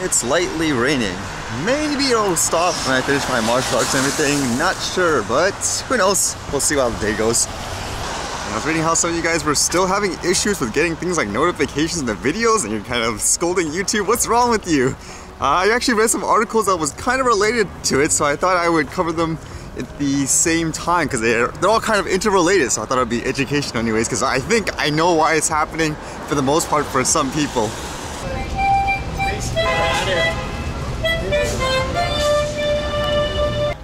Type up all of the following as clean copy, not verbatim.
It's lightly raining. Maybe it'll stop when I finish my martial arts and everything. Not sure, but who knows? We'll see how the day goes. And I was reading how some of you guys were still having issues with getting things like notifications in the videos, and you're kind of scolding YouTube. What's wrong with you? I actually read some articles that was kind of related to it, so I thought I would cover them at the same time because they're all kind of interrelated. So I thought it would be educational anyways, because I think I know why it's happening for the most part for some people.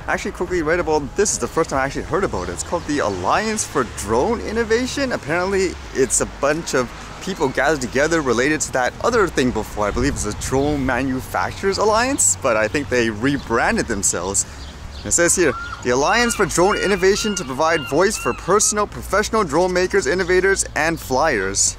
I actually quickly read about this. Is the first time I actually heard about it. It's called the Alliance for Drone Innovation. Apparently it's a bunch of people gathered together related to that other thing before. I believe it's a Drone Manufacturers Alliance, but I think they rebranded themselves. And it says here, the Alliance for Drone Innovation to provide voice for personal, professional drone makers, innovators, and flyers.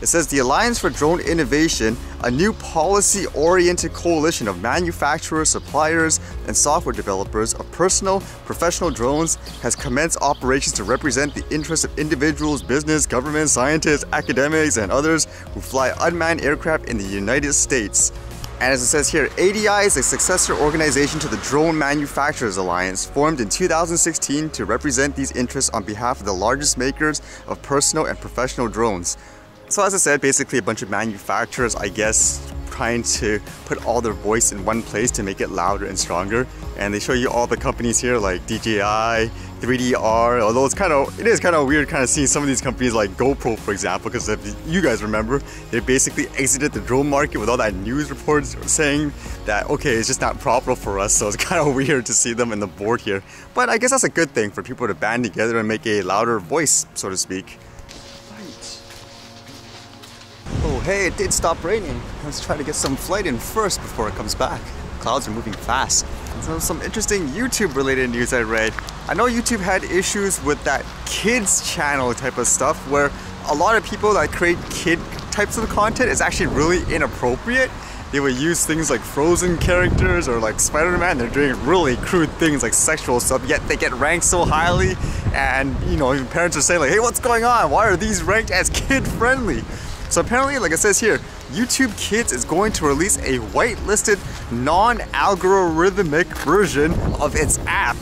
It says the Alliance for Drone Innovation, a new policy-oriented coalition of manufacturers, suppliers, and software developers of personal, professional drones, has commenced operations to represent the interests of individuals, business, government, scientists, academics, and others who fly unmanned aircraft in the United States. And as it says here, ADI is a successor organization to the Drone Manufacturers Alliance, formed in 2016 to represent these interests on behalf of the largest makers of personal and professional drones. So as I said, basically a bunch of manufacturers, I guess, trying to put all their voice in one place to make it louder and stronger. And they show you all the companies here like DJI, 3DR, although it is kind of weird kind of seeing some of these companies like GoPro, for example, because if you guys remember, they basically exited the drone market with all that news reports saying that, okay, it's just not profitable for us. So it's kind of weird to see them in the board here. But I guess that's a good thing for people to band together and make a louder voice, so to speak. Oh hey, it did stop raining. Let's try to get some flight in first before it comes back. Clouds are moving fast. So some interesting YouTube related news I read. I know YouTube had issues with that kids channel type of stuff where a lot of people that create kid types of content is actually really inappropriate. They would use things like Frozen characters or like Spider-Man. They're doing really crude things like sexual stuff, yet they get ranked so highly, and you know, even parents are saying like, hey, what's going on? Why are these ranked as kid friendly? So apparently, like it says here, YouTube Kids is going to release a whitelisted, non-algorithmic version of its app.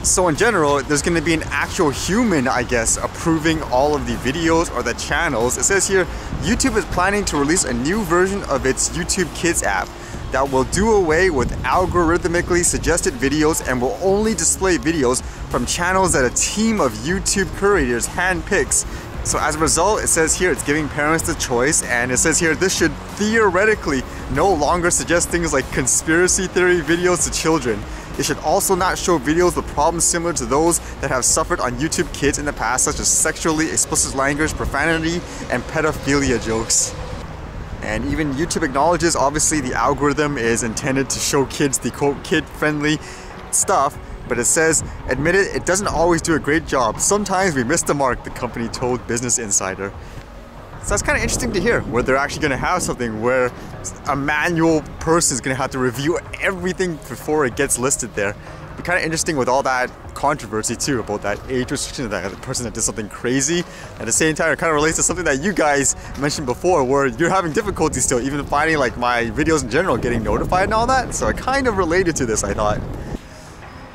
So in general, there's going to be an actual human, I guess, approving all of the videos or the channels. It says here, YouTube is planning to release a new version of its YouTube Kids app that will do away with algorithmically suggested videos and will only display videos from channels that a team of YouTube curators handpicks. So as a result, it says here it's giving parents the choice, and it says here this should theoretically no longer suggest things like conspiracy theory videos to children. It should also not show videos with problems similar to those that have suffered on YouTube Kids in the past, such as sexually explicit language, profanity, and pedophilia jokes. And even YouTube acknowledges obviously the algorithm is intended to show kids the quote kid-friendly stuff, but it says, admit it doesn't always do a great job. Sometimes we miss the mark, the company told Business Insider. So that's kind of interesting to hear, where they're actually going to have something where a manual person is going to have to review everything before it gets listed there. It'd be kind of interesting with all that controversy too about that age restriction, that the person that did something crazy. At the same time, it kind of relates to something that you guys mentioned before, where you're having difficulty still, even finding like my videos in general, getting notified and all that. So it kind of related to this, I thought.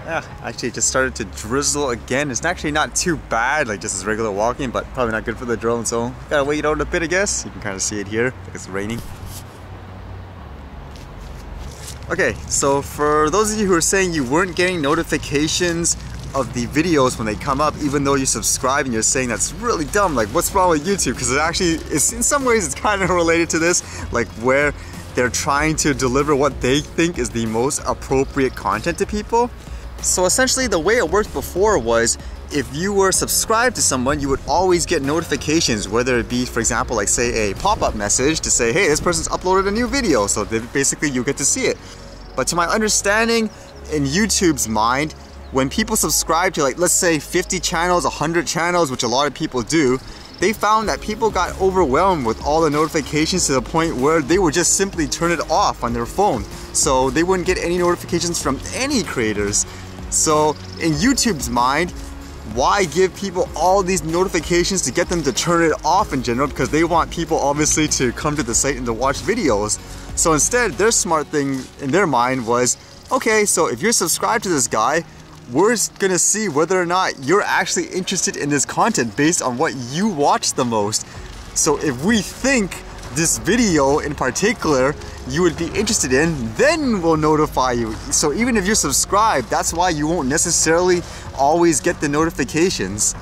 Yeah, actually it just started to drizzle again. It's actually not too bad, like just as regular walking, but probably not good for the drone, so gotta wait out a bit, I guess. You can kind of see it here, it's raining. Okay, so for those of you who are saying you weren't getting notifications of the videos when they come up, even though you subscribe, and you're saying that's really dumb, like what's wrong with YouTube? Because it actually is, in some ways it's kind of related to this, like where they're trying to deliver what they think is the most appropriate content to people. So essentially the way it worked before was, if you were subscribed to someone, you would always get notifications, whether it be, for example, like say a pop-up message to say, hey, this person's uploaded a new video, so basically you get to see it. But to my understanding, in YouTube's mind, when people subscribe to, like, let's say 50 channels, 100 channels, which a lot of people do, they found that people got overwhelmed with all the notifications to the point where they would just simply turn it off on their phone. So they wouldn't get any notifications from any creators. So in YouTube's mind, why give people all these notifications to get them to turn it off in general? Because they want people obviously to come to the site and to watch videos. So instead, their smart thing in their mind was, okay, so if you're subscribed to this guy, we're gonna see whether or not you're actually interested in this content based on what you watch the most. So if we think this video in particular you would be interested in, then we'll notify you. So even if you're subscribed, that's why you won't necessarily always get the notifications.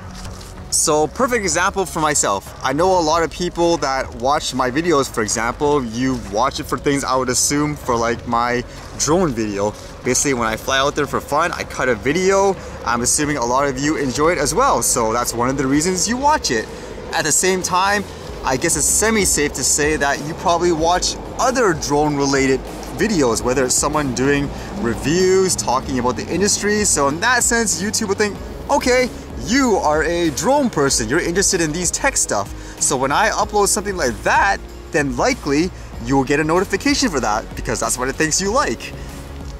So perfect example for myself. I know a lot of people that watch my videos, for example, you watch it for things I would assume for like my drone video. Basically when I fly out there for fun, I cut a video. I'm assuming a lot of you enjoy it as well. So that's one of the reasons you watch it. At the same time, I guess it's semi-safe to say that you probably watch other drone related videos, whether it's someone doing reviews, talking about the industry. So in that sense, YouTube would think, okay, you are a drone person, you're interested in these tech stuff. So when I upload something like that, then likely you will get a notification for that because that's what it thinks you like.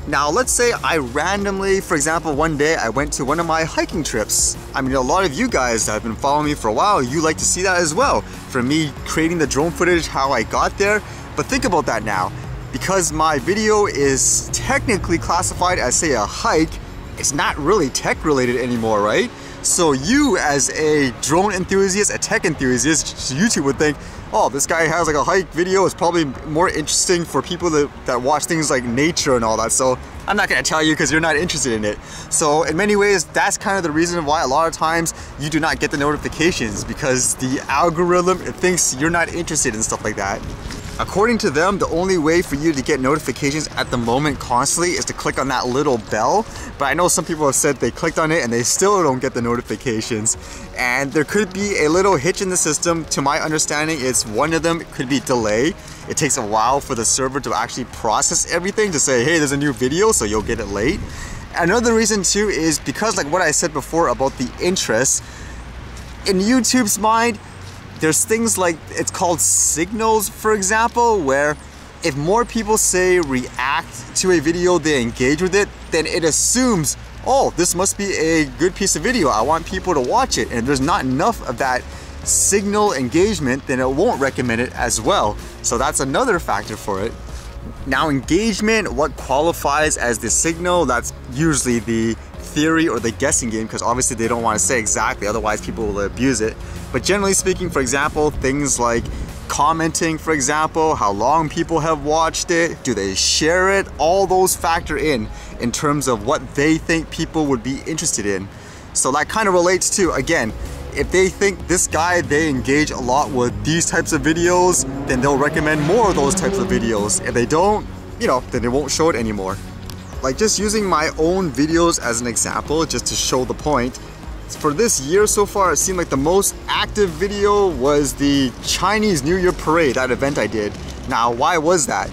Now let's say I randomly, for example, one day I went to one of my hiking trips. I mean, a lot of you guys that have been following me for a while, you like to see that as well. For me creating the drone footage, how I got there. But think about that now. Because my video is technically classified as, say, a hike, it's not really tech related anymore, right? So you as a drone enthusiast, a tech enthusiast, YouTube would think, oh, this guy has like a hike video, it's probably more interesting for people that watch things like nature and all that. So I'm not gonna tell you because you're not interested in it. So in many ways, that's kind of the reason why a lot of times you do not get the notifications, because the algorithm, it thinks you're not interested in stuff like that. According to them, the only way for you to get notifications at the moment constantly is to click on that little bell. But I know some people have said they clicked on it and they still don't get the notifications. And there could be a little hitch in the system. To my understanding, it's one of them, it could be delay. It takes a while for the server to actually process everything to say, hey, there's a new video, so you'll get it late. Another reason too is because, like what I said before about the interest, in YouTube's mind, there's things like, it's called signals, for example, where if more people say react to a video, they engage with it, then it assumes, oh, this must be a good piece of video, I want people to watch it. And if there's not enough of that signal engagement, then it won't recommend it as well. So that's another factor for it. Now engagement, what qualifies as the signal, that's usually the theory or the guessing game, because obviously they don't want to say exactly, otherwise people will abuse it. But generally speaking, for example, things like commenting, for example, how long people have watched it, do they share it, all those factor in terms of what they think people would be interested in. So that kind of relates to, again, if they think this guy, they engage a lot with these types of videos, then they'll recommend more of those types of videos. If they don't, you know, then they won't show it anymore. Like just using my own videos as an example, just to show the point, for this year so far, it seemed like the most active video was the Chinese New Year parade, that event I did. Now, why was that?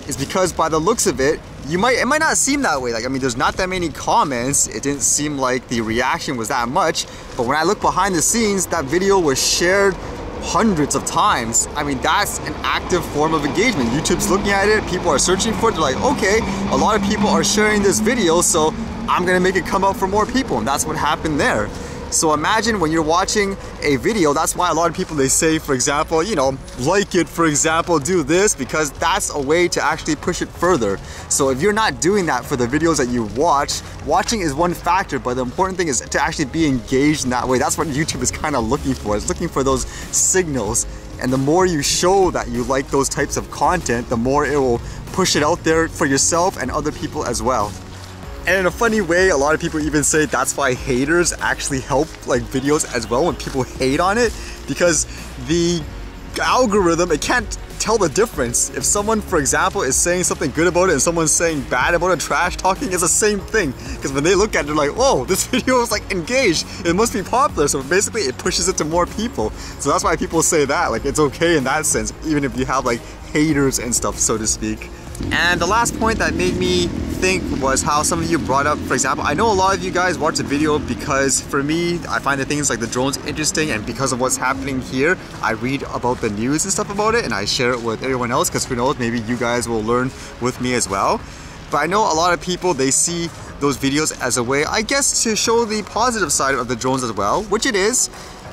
It's because by the looks of it, it might not seem that way. Like, I mean, there's not that many comments. It didn't seem like the reaction was that much. But when I look behind the scenes, that video was shared hundreds of times. I mean, that's an active form of engagement. YouTube's looking at it, people are searching for it, they're like, okay, a lot of people are sharing this video, so I'm gonna make it come out for more people, and that's what happened there. So imagine when you're watching a video, that's why a lot of people, they say, for example, you know, like it, for example, do this, because that's a way to actually push it further. So if you're not doing that for the videos that you watch, watching is one factor, but the important thing is to actually be engaged in that way. That's what YouTube is kind of looking for. It's looking for those signals. And the more you show that you like those types of content, the more it will push it out there for yourself and other people as well. And in a funny way, a lot of people even say that's why haters actually help like videos as well when people hate on it, because the algorithm, it can't tell the difference. If someone, for example, is saying something good about it and someone's saying bad about it, trash talking, it's the same thing. Because when they look at it, they're like, oh, this video is like engaged, it must be popular. So basically it pushes it to more people. So that's why people say that, like it's okay in that sense, even if you have like haters and stuff, so to speak. And the last point that made me think was how some of you brought up, for example, I know a lot of you guys watch the video because for me, I find the things like the drones interesting, and because of what's happening here, I read about the news and stuff about it and I share it with everyone else, because who knows, maybe you guys will learn with me as well. But I know a lot of people, they see those videos as a way, I guess, to show the positive side of the drones as well, which it is.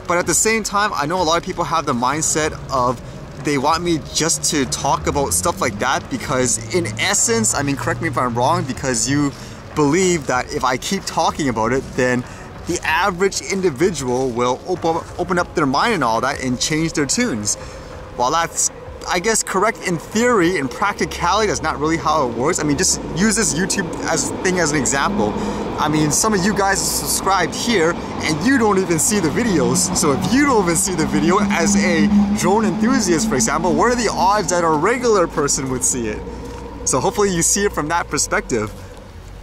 But at the same time, I know a lot of people have the mindset of they want me just to talk about stuff like that because in essence, I mean, correct me if I'm wrong, because you believe that if I keep talking about it, then the average individual will open up their mind and all that and change their tunes. While that's, I guess, correct in theory, in practicality, that's not really how it works. I mean, just use this YouTube thing as an example. I mean, some of you guys are subscribed here and you don't even see the videos. So if you don't even see the video as a drone enthusiast, for example, what are the odds that a regular person would see it? So hopefully you see it from that perspective.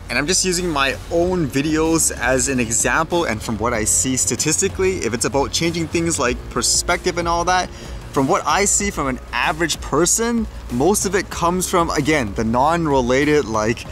And I'm just using my own videos as an example, and from what I see statistically, if it's about changing things like perspective and all that, from what I see from an average person, most of it comes from, again, the non-related, like,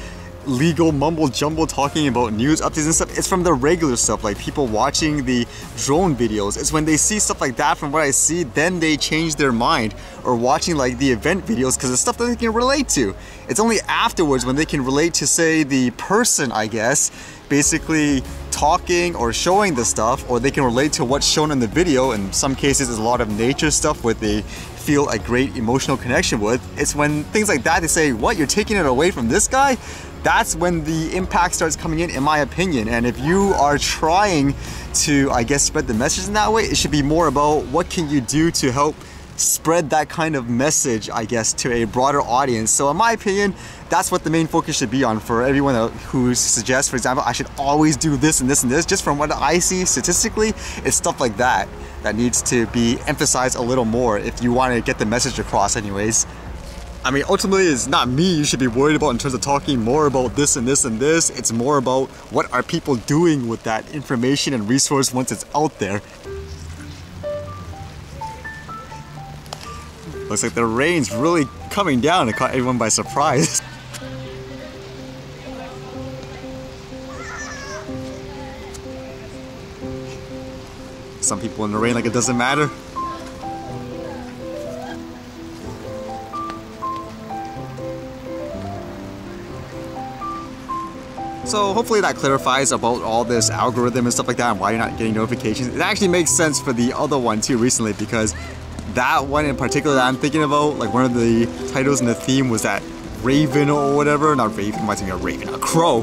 legal mumble jumble talking about news updates and stuff. It's from the regular stuff, like people watching the drone videos. It's when they see stuff like that, from what I see, then they change their mind, or watching like the event videos because it's stuff that they can relate to. It's only afterwards when they can relate to, say, the person, I guess, basically talking or showing the stuff, or they can relate to what's shown in the video. In some cases, it's a lot of nature stuff where they feel a great emotional connection with. It's when things like that, they say, what, you're taking it away from this guy? That's when the impact starts coming in my opinion. And if you are trying to, I guess, spread the message in that way, it should be more about what can you do to help spread that kind of message, I guess, to a broader audience. So in my opinion, that's what the main focus should be on for everyone who suggests, for example, I should always do this and this and this. Just from what I see statistically, it's stuff like that that needs to be emphasized a little more if you want to get the message across anyways. I mean, ultimately, it's not me you should be worried about in terms of talking more about this and this and this. It's more about what are people doing with that information and resource once it's out there. Looks like the rain's really coming down. It caught everyone by surprise. Some people in the rain like it doesn't matter. So hopefully that clarifies about all this algorithm and stuff like that and why you're not getting notifications. It actually makes sense for the other one too recently, because that one in particular that I'm thinking about, like one of the titles in the theme was that raven or whatever, not raven, am I thinking of raven? A crow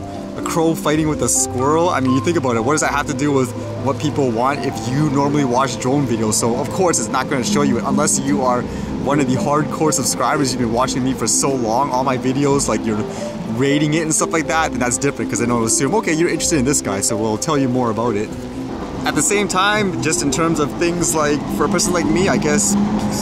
fighting with a squirrel. I mean, you think about it, what does that have to do with what people want if you normally watch drone videos? So of course it's not going to show you it unless you are one of the hardcore subscribers. You've been watching me for so long, all my videos, like you're rating it and stuff like that, then that's different, because then it'll assume, okay, you're interested in this guy, so we'll tell you more about it. At the same time, just in terms of things like, for a person like me, I guess,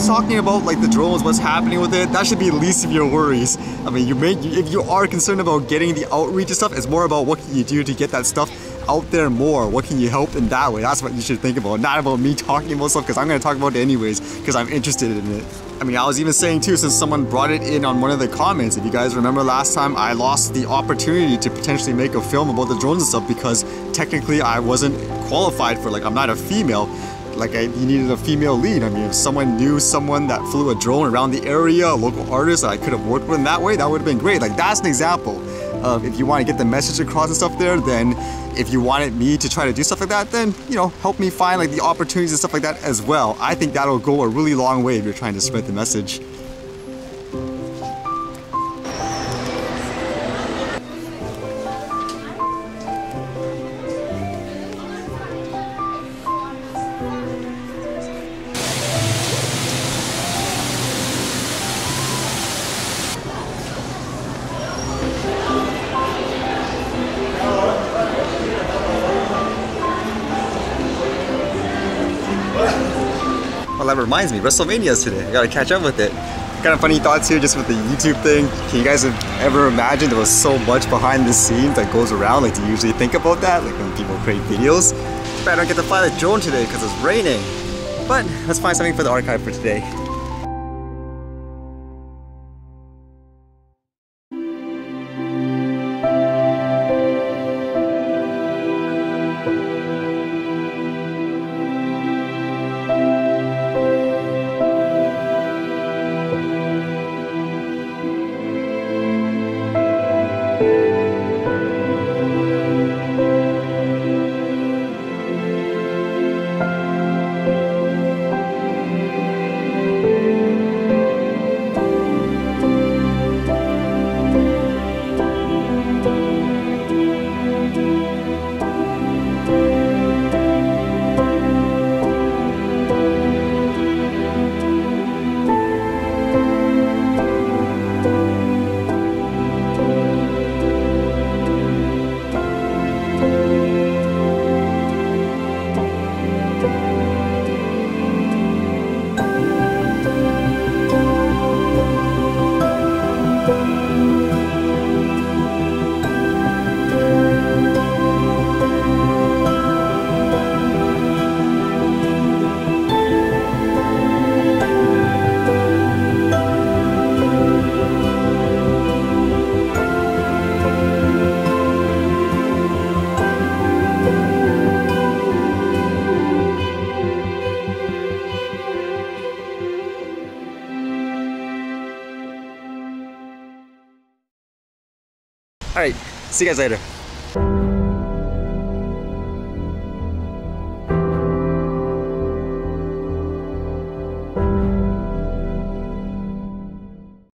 talking about like the drones, what's happening with it, that should be the least of your worries. I mean, if you are concerned about getting the outreach and stuff, it's more about what can you do to get that stuff out there more. What can you help in that way? That's what you should think about, not about me talking about stuff, because I'm going to talk about it anyways, because I'm interested in it. I mean, I was even saying too, since someone brought it in on one of the comments, if you guys remember last time, I lost the opportunity to potentially make a film about the drones and stuff because technically I wasn't qualified for, like, I'm not a female. Like, you needed a female lead. I mean, if someone knew someone that flew a drone around the area, a local artist that I could have worked with in that way, that would have been great. Like, that's an example of if you want to get the message across and stuff there, then if you wanted me to try to do stuff like that, then, you know, help me find like the opportunities and stuff like that as well. I think that'll go a really long way if you're trying to spread the message. Well, that reminds me, WrestleMania's today. I gotta catch up with it. Kind of funny thoughts here just with the YouTube thing. Can you guys ever imagine there was so much behind the scenes that goes around? Like, do you usually think about that? Like when people create videos? But I don't get to fly the drone today because it's raining. But let's find something for the archive for today. All right, see you guys later.